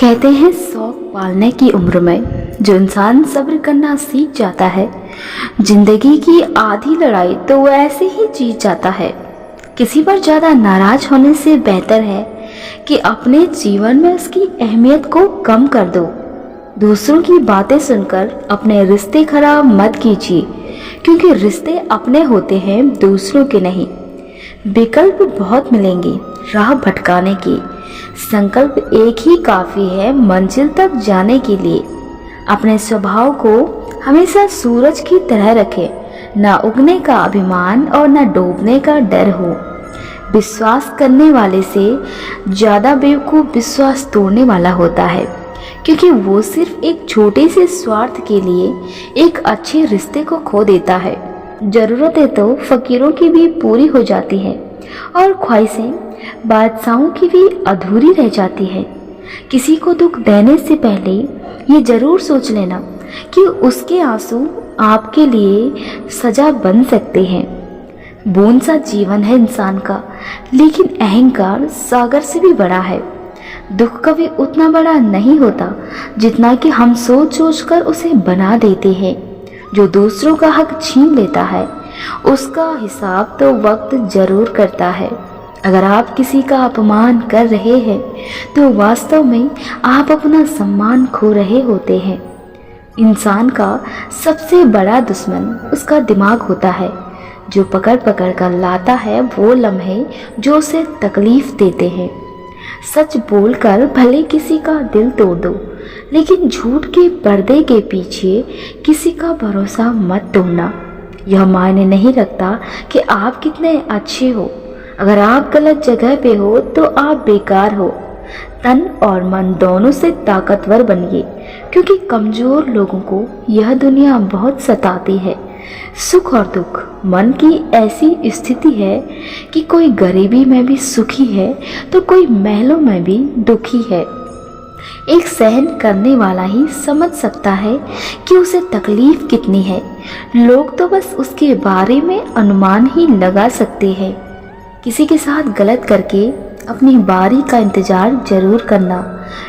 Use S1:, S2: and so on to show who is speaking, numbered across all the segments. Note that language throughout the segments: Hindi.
S1: कहते हैं शौक पालने की उम्र में जो इंसान सब्र करना सीख जाता है, जिंदगी की आधी लड़ाई तो वो ऐसे ही जीत जाता है। किसी पर ज़्यादा नाराज होने से बेहतर है कि अपने जीवन में उसकी अहमियत को कम कर दो। दूसरों की बातें सुनकर अपने रिश्ते खराब मत कीजिए, क्योंकि रिश्ते अपने होते हैं, दूसरों के नहीं। विकल्प बहुत मिलेंगे राह भटकाने की, संकल्प एक ही काफ़ी है मंजिल तक जाने के लिए। अपने स्वभाव को हमेशा सूरज की तरह रखें, ना उगने का अभिमान और ना डूबने का डर हो। विश्वास करने वाले से ज़्यादा बेवकूफ़ विश्वास तोड़ने वाला होता है, क्योंकि वो सिर्फ एक छोटे से स्वार्थ के लिए एक अच्छे रिश्ते को खो देता है। ज़रूरतें तो फकीरों की भी पूरी हो जाती हैं और ख्वाहिशें बादशाहों की भी अधूरी रह जाती है। किसी को दुख देने से पहले ये जरूर सोच लेना कि उसके आंसू आपके लिए सजा बन सकते हैं। बूंद सा जीवन है इंसान का, लेकिन अहंकार सागर से भी बड़ा है। दुख कभी उतना बड़ा नहीं होता जितना कि हम सोच सोच कर उसे बना देते हैं। जो दूसरों का हक छीन लेता है उसका हिसाब तो वक्त जरूर करता है। अगर आप किसी का अपमान कर रहे हैं तो वास्तव में आप अपना सम्मान खो रहे होते हैं। इंसान का सबसे बड़ा दुश्मन उसका दिमाग होता है, जो पकड़ पकड़ कर लाता है वो लम्हे जो उसे तकलीफ देते हैं। सच बोलकर भले किसी का दिल तोड़ दो, लेकिन झूठ के पर्दे के पीछे किसी का भरोसा मत तोड़ना। यह मायने नहीं रखता कि आप कितने अच्छे हो। अगर आप गलत जगह पे हो तो आप बेकार हो। तन और मन दोनों से ताकतवर बनिए, क्योंकि कमज़ोर लोगों को यह दुनिया बहुत सताती है। सुख और दुख मन की ऐसी स्थिति है कि कोई गरीबी में भी सुखी है तो कोई महलों में भी दुखी है। एक सहन करने वाला ही समझ सकता है कि उसे तकलीफ कितनी है। लोग तो बस उसके बारे में अनुमान ही लगा सकते हैं। किसी के साथ गलत करके अपनी बारी का इंतज़ार जरूर करना,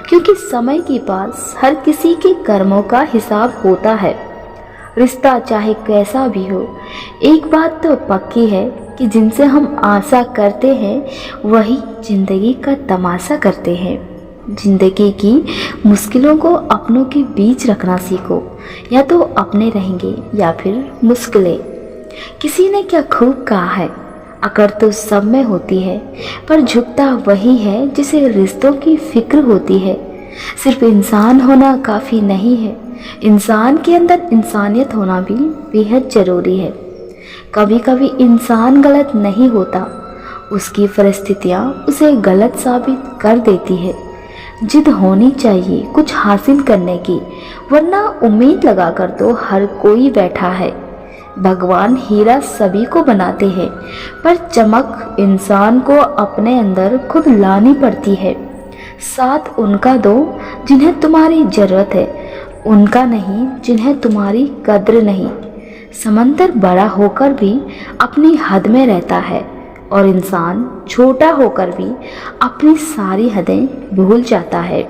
S1: क्योंकि समय के पास हर किसी के कर्मों का हिसाब होता है। रिश्ता चाहे कैसा भी हो, एक बात तो पक्की है कि जिनसे हम आशा करते हैं वही जिंदगी का तमाशा करते हैं। जिंदगी की मुश्किलों को अपनों के बीच रखना सीखो, या तो अपने रहेंगे या फिर मुश्किलें। किसी ने क्या खूब कहा है, अकड़ तो सब में होती है, पर झुकता वही है जिसे रिश्तों की फिक्र होती है। सिर्फ इंसान होना काफ़ी नहीं है, इंसान के अंदर इंसानियत होना भी बेहद ज़रूरी है। कभी कभी इंसान गलत नहीं होता, उसकी परिस्थितियाँ उसे गलत साबित कर देती है। जिद होनी चाहिए कुछ हासिल करने की, वरना उम्मीद लगाकर तो हर कोई बैठा है। भगवान हीरा सभी को बनाते हैं, पर चमक इंसान को अपने अंदर खुद लानी पड़ती है। साथ उनका दो जिन्हें तुम्हारी ज़रूरत है, उनका नहीं जिन्हें तुम्हारी कद्र नहीं। समंदर बड़ा होकर भी अपनी हद में रहता है, और इंसान छोटा होकर भी अपनी सारी हदें भूल जाता है।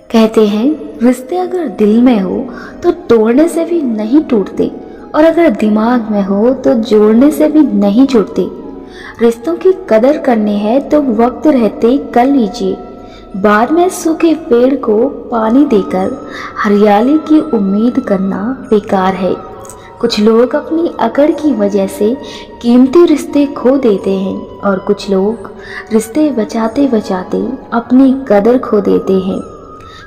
S1: कहते हैं रिश्ते अगर दिल में हो तो तोड़ने से भी नहीं टूटते, और अगर दिमाग में हो तो जोड़ने से भी नहीं जुड़ते। रिश्तों की कदर करनी है तो वक्त रहते कर लीजिए। बाद में सूखे पेड़ को पानी देकर हरियाली की उम्मीद करना बेकार है। कुछ लोग अपनी अकड़ की वजह से कीमती रिश्ते खो देते हैं, और कुछ लोग रिश्ते बचाते बचाते अपनी कदर खो देते हैं।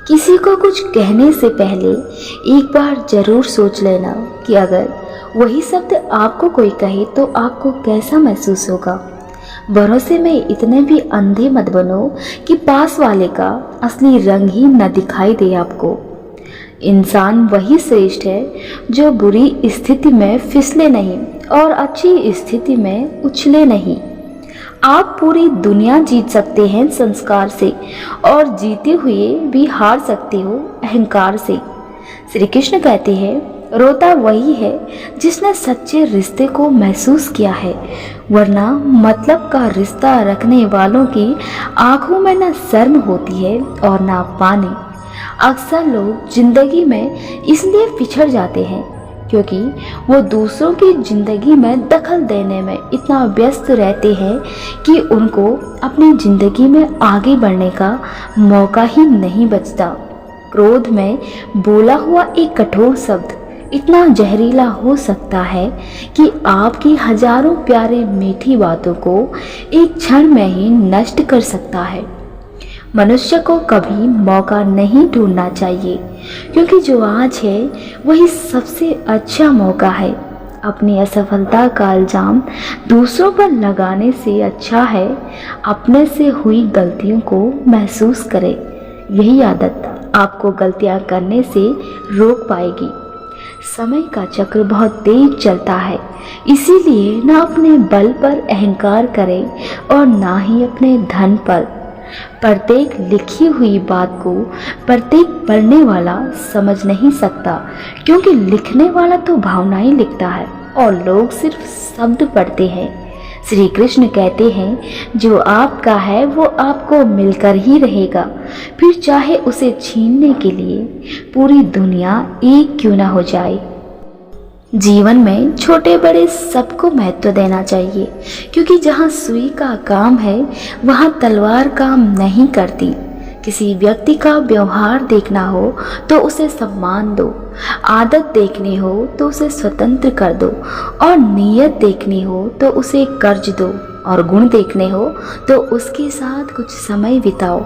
S1: किसी को कुछ कहने से पहले एक बार जरूर सोच लेना कि अगर वही शब्द आपको कोई कहे तो आपको कैसा महसूस होगा। भरोसे में इतने भी अंधे मत बनो कि पास वाले का असली रंग ही न दिखाई दे आपको। इंसान वही श्रेष्ठ है जो बुरी स्थिति में फिसले नहीं और अच्छी स्थिति में उछले नहीं। आप पूरी दुनिया जीत सकते हैं संस्कार से, और जीते हुए भी हार सकते हो अहंकार से। श्री कृष्ण कहते हैं रोता वही है जिसने सच्चे रिश्ते को महसूस किया है, वरना मतलब का रिश्ता रखने वालों की आंखों में न शर्म होती है और ना पानी। अक्सर लोग जिंदगी में इसलिए पिछड़ जाते हैं क्योंकि वो दूसरों की जिंदगी में दखल देने में इतना व्यस्त रहते हैं कि उनको अपनी जिंदगी में आगे बढ़ने का मौका ही नहीं बचता। क्रोध में बोला हुआ एक कठोर शब्द इतना जहरीला हो सकता है कि आपकी हजारों प्यारे मीठी बातों को एक क्षण में ही नष्ट कर सकता है। मनुष्य को कभी मौका नहीं ढूंढना चाहिए क्योंकि जो आज है वही सबसे अच्छा मौका है। अपनी असफलता का इल्जाम दूसरों पर लगाने से अच्छा है अपने से हुई गलतियों को महसूस करें। यही आदत आपको गलतियां करने से रोक पाएगी। समय का चक्र बहुत तेज चलता है, इसीलिए ना अपने बल पर अहंकार करें और ना ही अपने धन पर। प्रत्येक लिखी हुई बात को प्रत्येक पढ़ने वाला समझ नहीं सकता क्योंकि लिखने वाला तो भावनाएं लिखता है और लोग सिर्फ शब्द पढ़ते हैं। श्री कृष्ण कहते हैं जो आपका है वो आपको मिलकर ही रहेगा, फिर चाहे उसे छीनने के लिए पूरी दुनिया एक क्यों ना हो जाए। जीवन में छोटे बड़े सबको महत्व देना चाहिए क्योंकि जहाँ सुई का काम है वहाँ तलवार काम नहीं करती। किसी व्यक्ति का व्यवहार देखना हो तो उसे सम्मान दो, आदत देखनी हो तो उसे स्वतंत्र कर दो और नीयत देखनी हो तो उसे कर्ज दो और गुण देखने हो तो उसके साथ कुछ समय बिताओ।